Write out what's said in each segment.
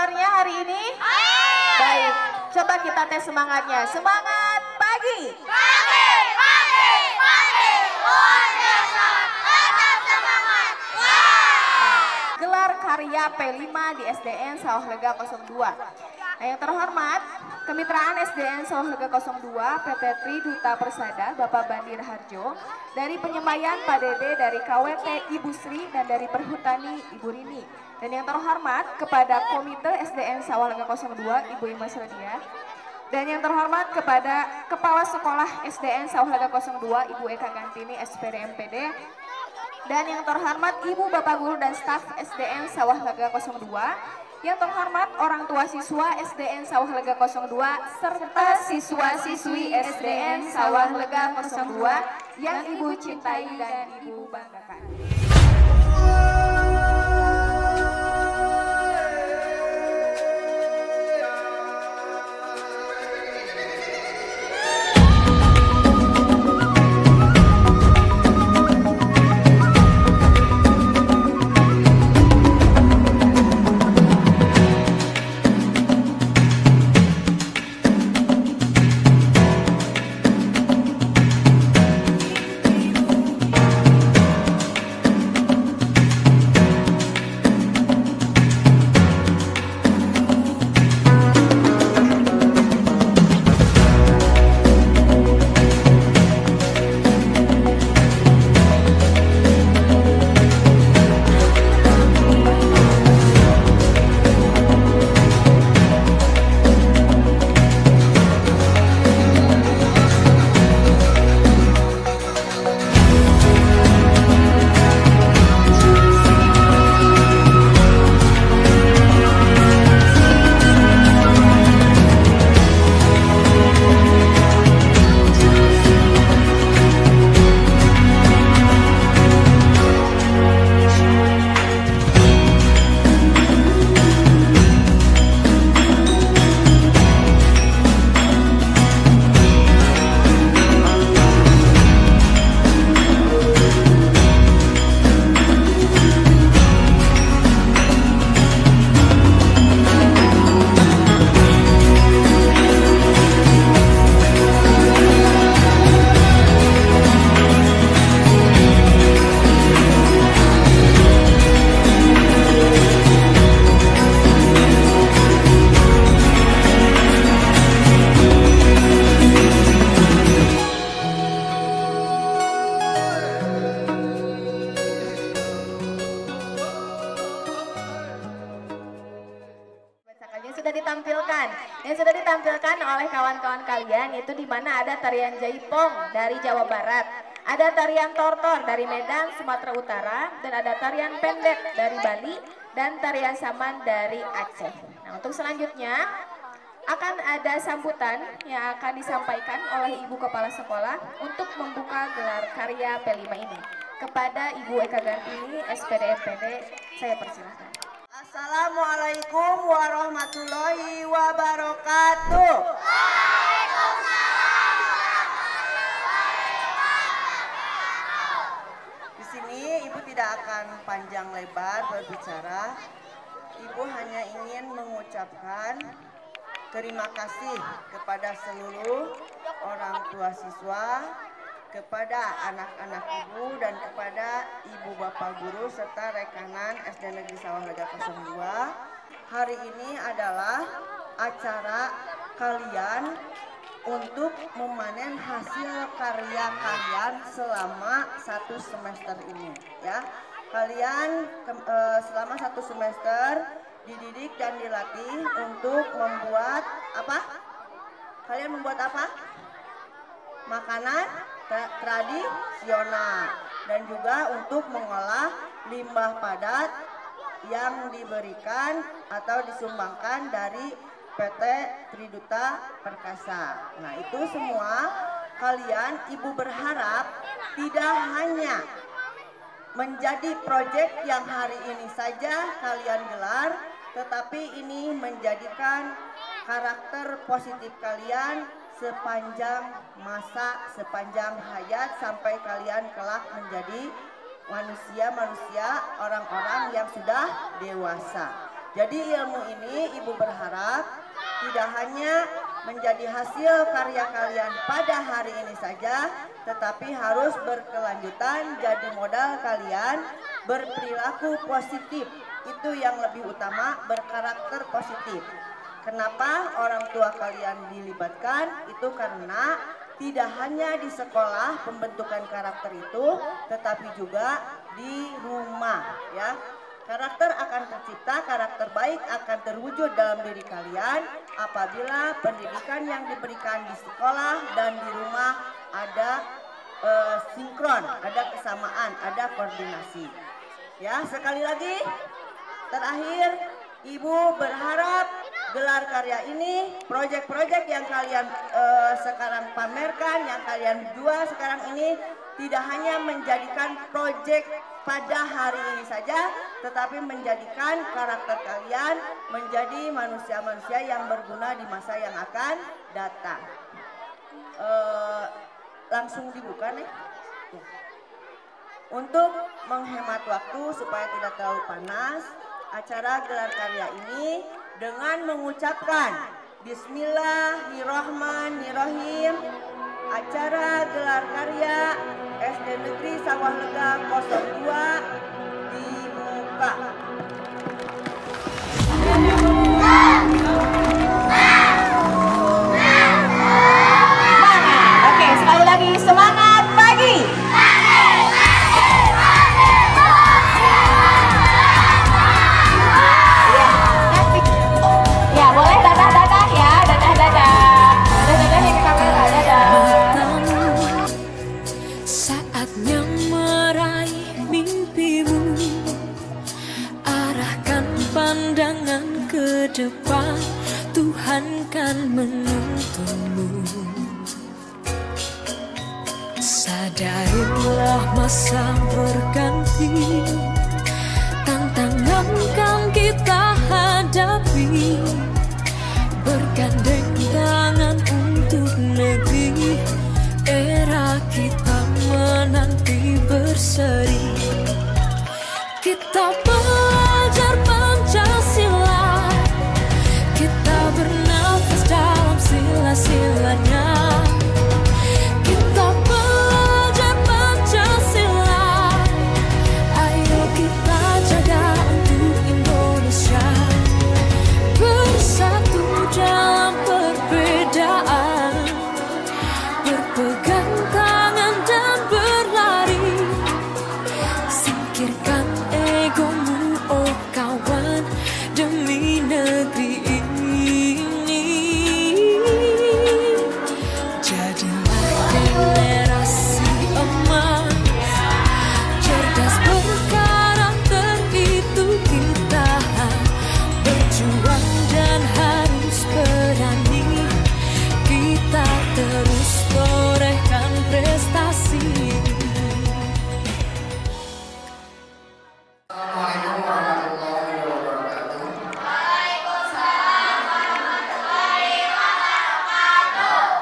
kabarnya hari ini? Baik, coba kita tes semangatnya. Semangat pagi! Pagi, pagi, pagi, luar biasa, tetap semangat. Gelar karya P5 di SDN Sawah Lega 02. Nah, yang terhormat, Kemitraan SDN Sawah Lega 02 PT Tri Duta Persada Bapak Bandir Harjo, dari Penyemayan Pak Dede, dari KWT Ibu Sri, dan dari Perhutani Ibu Rini. Dan yang terhormat kepada Komite SDN Sawah Lega 02 Ibu Imas Radia. Dan yang terhormat kepada Kepala Sekolah SDN Sawah Lega 02 Ibu Eka Gantini SPD MPD. Dan yang terhormat Ibu Bapak Guru dan staf SDN Sawah Lega 02. Yang terhormat orang tua siswa SDN Sawah Lega 02 serta siswa-siswi SDN Sawah Lega 02 yang Ibu cintai dan Ibu banggakan. Yang sudah ditampilkan oleh kawan-kawan kalian itu di mana ada tarian jaipong dari Jawa Barat, ada tarian tortor dari Medan, Sumatera Utara, dan ada tarian pendet dari Bali dan tarian saman dari Aceh. Nah, untuk selanjutnya akan ada sambutan yang akan disampaikan oleh Ibu Kepala Sekolah untuk membuka gelar karya P5 ini. Kepada Ibu Eka Gantini, SPD MPD, saya persilahkan. Assalamualaikum warahmatullahi wabarakatuh. Di sini Ibu tidak akan panjang lebar berbicara. Ibu hanya ingin mengucapkan terima kasih kepada seluruh orang tua siswa, kepada anak-anak ibu dan kepada ibu bapak guru serta rekanan SD Negeri Sawah Lega 02. Hari ini adalah acara kalian untuk memanen hasil karya kalian selama 1 semester ini, ya. Kalian selama 1 semester dididik dan dilatih untuk membuat apa? Kalian membuat apa? Makanan tradisional dan juga untuk mengolah limbah padat yang diberikan atau disumbangkan dari PT Tri Duta Perkasa. Nah, itu semua kalian Ibu berharap tidak hanya menjadi proyek yang hari ini saja kalian gelar, tetapi ini menjadikan karakter positif kalian sepanjang masa, sepanjang hayat sampai kalian kelak menjadi manusia-manusia, orang-orang yang sudah dewasa. Jadi ilmu ini Ibu berharap tidak hanya menjadi hasil karya kalian pada hari ini saja, tetapi harus berkelanjutan jadi modal kalian berperilaku positif. Itu yang lebih utama, berkarakter positif. Kenapa orang tua kalian dilibatkan? Itu karena tidak hanya di sekolah pembentukan karakter itu, tetapi juga di rumah ya. Karakter akan tercipta, karakter baik akan terwujud dalam diri kalian apabila pendidikan yang diberikan di sekolah dan di rumah ada sinkron, ada kesamaan, ada koordinasi. Ya, sekali lagi, terakhir, Ibu berharap gelar karya ini, proyek-proyek yang kalian sekarang pamerkan, yang kalian jual sekarang ini tidak hanya menjadikan proyek pada hari ini saja, tetapi menjadikan karakter kalian menjadi manusia-manusia yang berguna di masa yang akan datang. Langsung dibuka nih. Untuk menghemat waktu supaya tidak terlalu panas, acara gelar karya ini dengan mengucapkan Bismillahirrahmanirrahim, acara gelar karya SD Negeri Sawah Lega 02 dibuka. Oke, sekali lagi semangat pagi. Ya, boleh dadah-dadah ya, dadah-dadah. Dadah-dadahnya ke kamera, dadah. Saatnya meraih mimpimu, arahkan pandangan ke depan, Tuhan kan menuntunmu. Sadarilah masa berganti, tantangan kan kita hadapi, bergandeng tangan untuk negeri, era kita menanti berseri. Kita belajar Pancasila, kita bernafas dalam sila-silanya. Kita belajar Pancasila, ayo kita jaga untuk Indonesia. Bersatu dalam perbedaan, berpegang tangan dan berlari. Singkirkan egomu, oh kawan, demi negeri ini. Jadilah generasi emas, cerdas berkarakter, itu kita. Berjuang dan harus berani, kita terus torehkan prestasi. Assalamualaikum warahmatullahi wabarakatuh.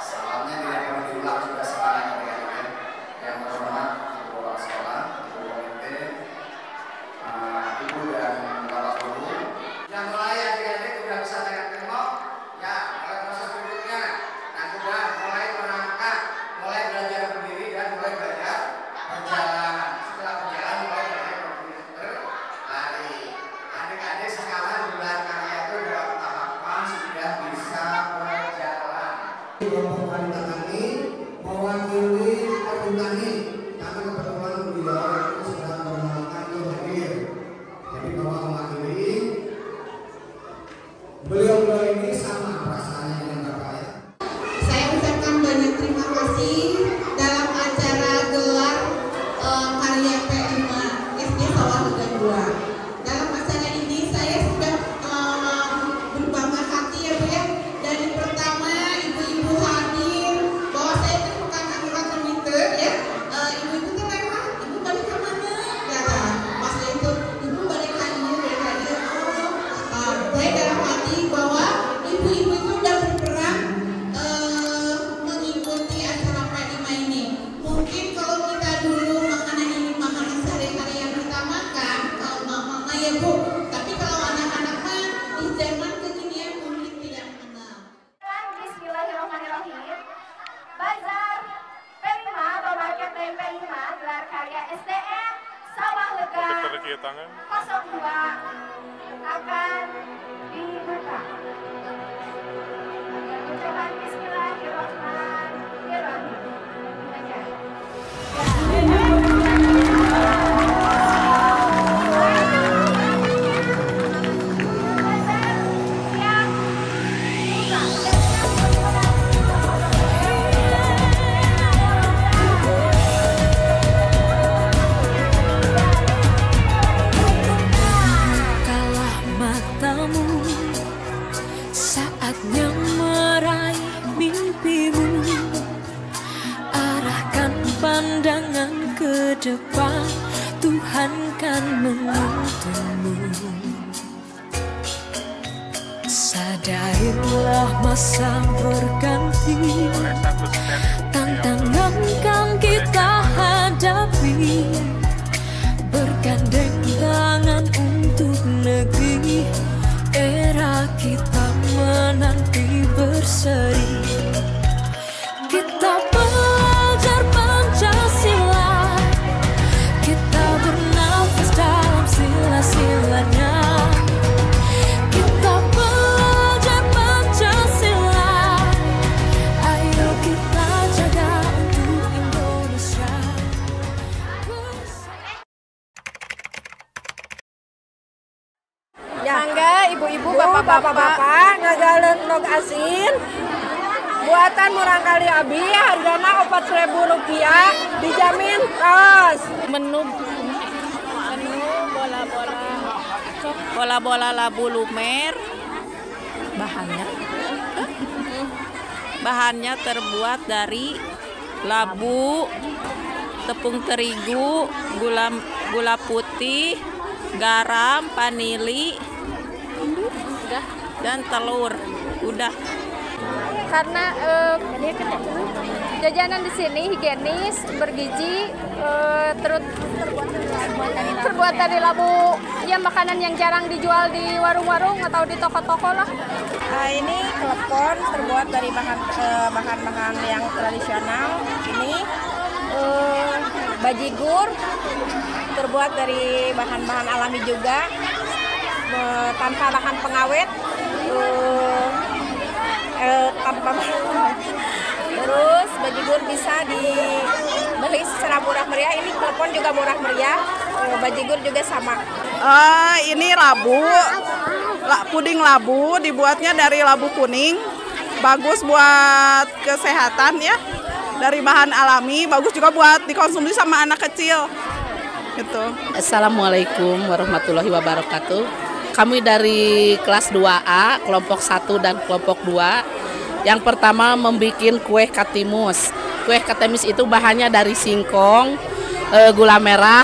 Salamnya tidak perlu diulang, sudah sekali kalian. Yang terhormat Ibu Kepala Sekolah, Ibu Komite, Ibu dan Bapak Guru. Yang mulai adik-adik sudah bisa naik tembok, ya mulai proses berikutnya. Nah sudah mulai merangkak, mulai belajar berdiri dan mulai belajar berjalan. Setelah berjalan mulai belajar berlari. Adik-adik sekarang gelar karya itu dalam tahapan sudah bisa berjalan. Kelompok wanita kami mewakili perhutani, kami kebetulan beliau itu sedang berhalangan untuk hadir. Jadi Bapak mewakili beliau ini sama perasaannya dengan Bapak ya. Saya ucapkan banyak terima kasih dalam acara gelar karya P5 SD Sawah Lega 2. Dalam acara ini saya sudah berbangga hati ya Bu ya. Dari pertama ibu-ibu hadir, bahwa saya itu bukan angkat meter ya. Ibu-ibu itu memang ibu balik ke mana? Ya pas itu ibu balik hadir. Saya dalam hati bahwa ibu-ibu itu sudah berperan mengikuti acara P5 ini. Mungkin kalau kita dulu makanan ini makanan sehari-hari yang kita makan, kalau kieu tangan. 02 akan dibuka. Ucapan Bismillahirrahmanirrahim. Saatnya meraih mimpimu, arahkan pandangan ke depan, Tuhan kan menuntunmu. Sadarilah masa berganti, tantangan kan kita hadapi, bergandeng tangan untuk negeri. Era kita menanti berseri, kita belajar Pancasila, kita bernafas dalam sila-silanya. Kita belajar Pancasila, ayo kita jaga untuk Indonesia. Mangga ibu-ibu, bapak-bapak ngagaleun nog asin buatan murang kali abi hargana Rp4.000 dijamin tos. Menu bola-bola labu lumer. Bahannya terbuat dari labu, tepung terigu, gula putih, garam, vanili, dan telur. Udah. Karena jajanan di sini higienis, bergizi, terbuat dari labu. Ya, makanan yang jarang dijual di warung-warung atau di toko-toko lah. Ini klepon terbuat dari bahan-bahan yang tradisional. Ini bajigur terbuat dari bahan-bahan alami juga, tanpa bahan pengawet. Terus bajigur bisa dibeli secara murah meriah. Ini klepon juga murah meriah, bajigur juga sama. Ini labu, puding labu, dibuatnya dari labu kuning, bagus buat kesehatan ya, dari bahan alami, bagus juga buat dikonsumsi sama anak kecil. Gitu. Assalamualaikum warahmatullahi wabarakatuh. Kami dari kelas 2A, kelompok 1 dan kelompok 2. Yang pertama membuat kue katimus. Kue katimus itu bahannya dari singkong, gula merah,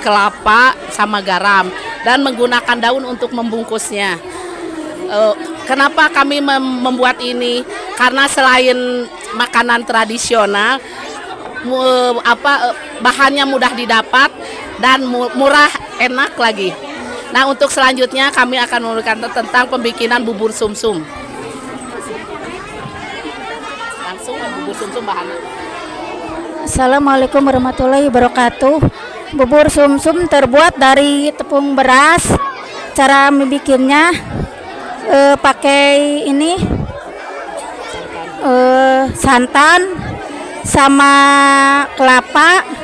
kelapa, sama garam. Dan menggunakan daun untuk membungkusnya. Kenapa kami membuat ini? Karena selain makanan tradisional, bahannya mudah didapat dan murah, enak lagi. Nah, untuk selanjutnya kami akan memberikan tentang pembikinan bubur sumsum. Langsung bubur sumsum bahannya. Assalamualaikum warahmatullahi wabarakatuh. Bubur sumsum terbuat dari tepung beras. Cara membikinnya pakai ini santan sama kelapa.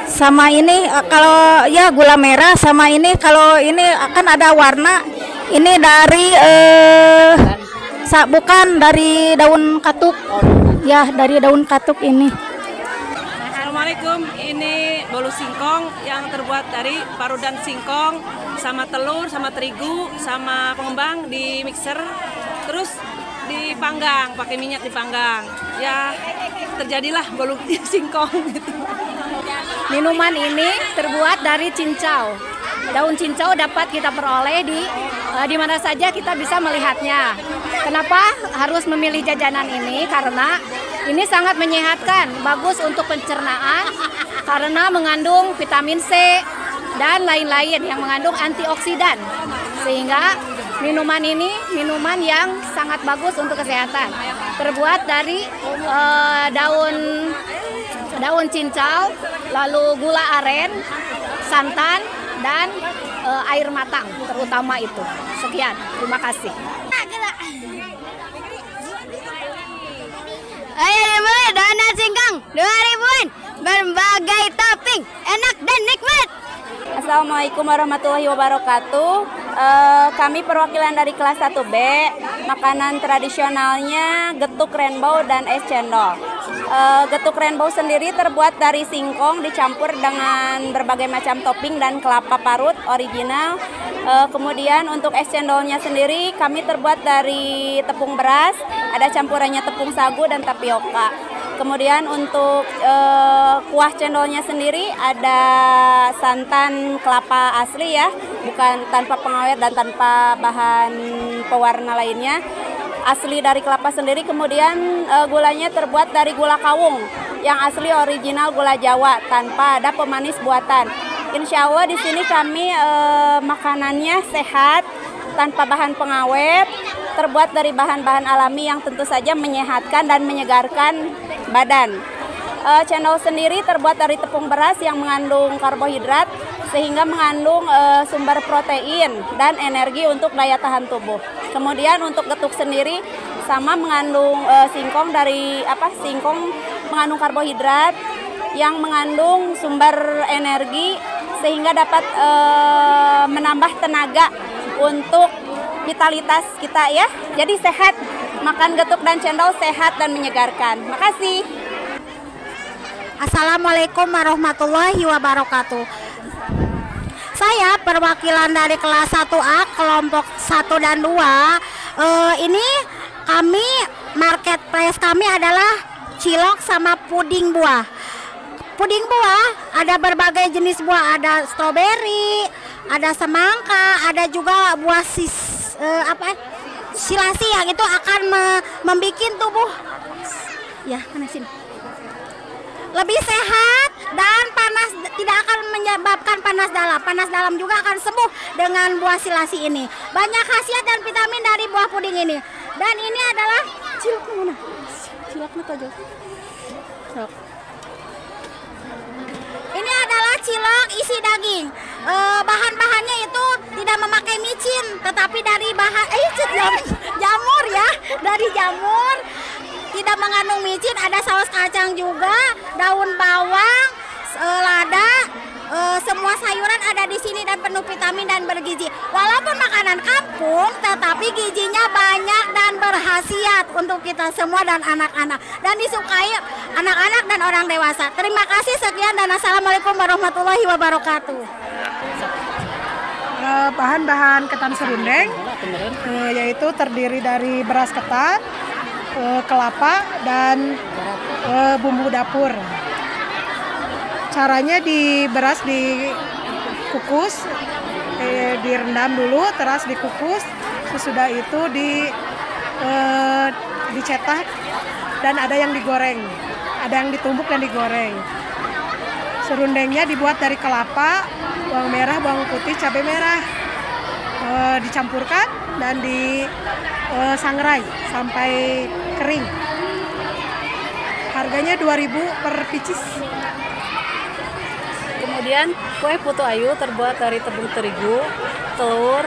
Sama ini kalau ya gula merah, sama ini kalau ini akan ada warna. Ini dari bukan dari daun katuk. Ya, dari daun katuk ini. Assalamualaikum, ini bolu singkong yang terbuat dari parudan singkong sama telur, sama terigu, sama pengembang di mixer. Terus dipanggang, pakai minyak dipanggang. Ya, terjadilah bolu singkong gitu. Minuman ini terbuat dari cincau. Daun cincau dapat kita peroleh di mana saja kita bisa melihatnya. Kenapa harus memilih jajanan ini? Karena ini sangat menyehatkan, bagus untuk pencernaan karena mengandung vitamin C dan lain-lain yang mengandung antioksidan. Sehingga Minuman ini minuman yang sangat bagus untuk kesehatan. Terbuat dari daun cincau, lalu gula aren, santan, dan air matang terutama itu. Sekian, terima kasih. Ayo donat singkong 2000-an berbagai topping, enak dan nikmat. Assalamualaikum warahmatullahi wabarakatuh. Kami perwakilan dari kelas 1B. Makanan tradisionalnya getuk rainbow dan es cendol. Getuk rainbow sendiri terbuat dari singkong dicampur dengan berbagai macam topping dan kelapa parut original. Kemudian untuk es cendolnya sendiri kami terbuat dari tepung beras, ada campurannya tepung sagu dan tapioka. Kemudian untuk kuah cendolnya sendiri ada santan kelapa asli ya, bukan tanpa pengawet dan tanpa bahan pewarna lainnya. Asli dari kelapa sendiri, kemudian gulanya terbuat dari gula kawung yang asli original gula Jawa tanpa ada pemanis buatan. Insya Allah di sini kami makanannya sehat, tanpa bahan pengawet, terbuat dari bahan-bahan alami yang tentu saja menyehatkan dan menyegarkan badan. Cendol sendiri terbuat dari tepung beras yang mengandung karbohidrat sehingga mengandung sumber protein dan energi untuk daya tahan tubuh. Kemudian untuk getuk sendiri sama mengandung singkong mengandung karbohidrat yang mengandung sumber energi sehingga dapat menambah tenaga untuk vitalitas kita ya. Jadi sehat, makan getuk dan cendol sehat dan menyegarkan. Makasih. Assalamualaikum warahmatullahi wabarakatuh. Saya perwakilan dari kelas 1A kelompok 1 dan 2. Ini kami marketplace kami adalah cilok sama puding buah. Puding buah ada berbagai jenis buah, ada stroberi, ada semangka, ada juga buah silasi yang itu akan membuat tubuh ya sini lebih sehat dan panas, tidak akan menyebabkan panas dalam. Panas dalam juga akan sembuh dengan buah silasi ini. Banyak khasiat dan vitamin dari buah puding ini. Dan ini adalah cilok mana? Ciloknya tojol. Cilok. Ini adalah cilok isi daging. Bahan-bahannya itu tidak memakai micin, tetapi dari bahan jamur ya, dari jamur. Tidak mengandung micin, ada saus kacang juga, daun bawang, lada, semua sayuran ada di sini dan penuh vitamin dan bergizi. Walaupun makanan kampung, tetapi gizinya banyak dan berkhasiat untuk kita semua dan anak-anak, dan disukai anak-anak dan orang dewasa. Terima kasih, sekian dan assalamualaikum warahmatullahi wabarakatuh. Bahan-bahan ketan serundeng yaitu terdiri dari beras ketan, kelapa, dan bumbu dapur. Caranya beras dikukus, direndam dulu, terus dikukus. Sesudah itu dicetak dan ada yang digoreng, ada yang ditumbuk dan digoreng. Serundengnya dibuat dari kelapa, bawang merah, bawang putih, cabai merah, dicampurkan dan disangrai sampai kering. Harganya 2.000 per picis. Kemudian kue putu ayu terbuat dari tepung terigu, telur,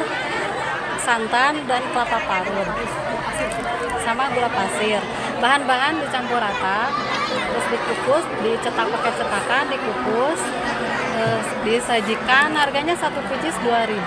santan, dan kelapa parut sama gula pasir. Bahan-bahan dicampur rata, terus dikukus, dicetak pakai cetakan, dikukus, disajikan. Harganya 1 picis 2.000.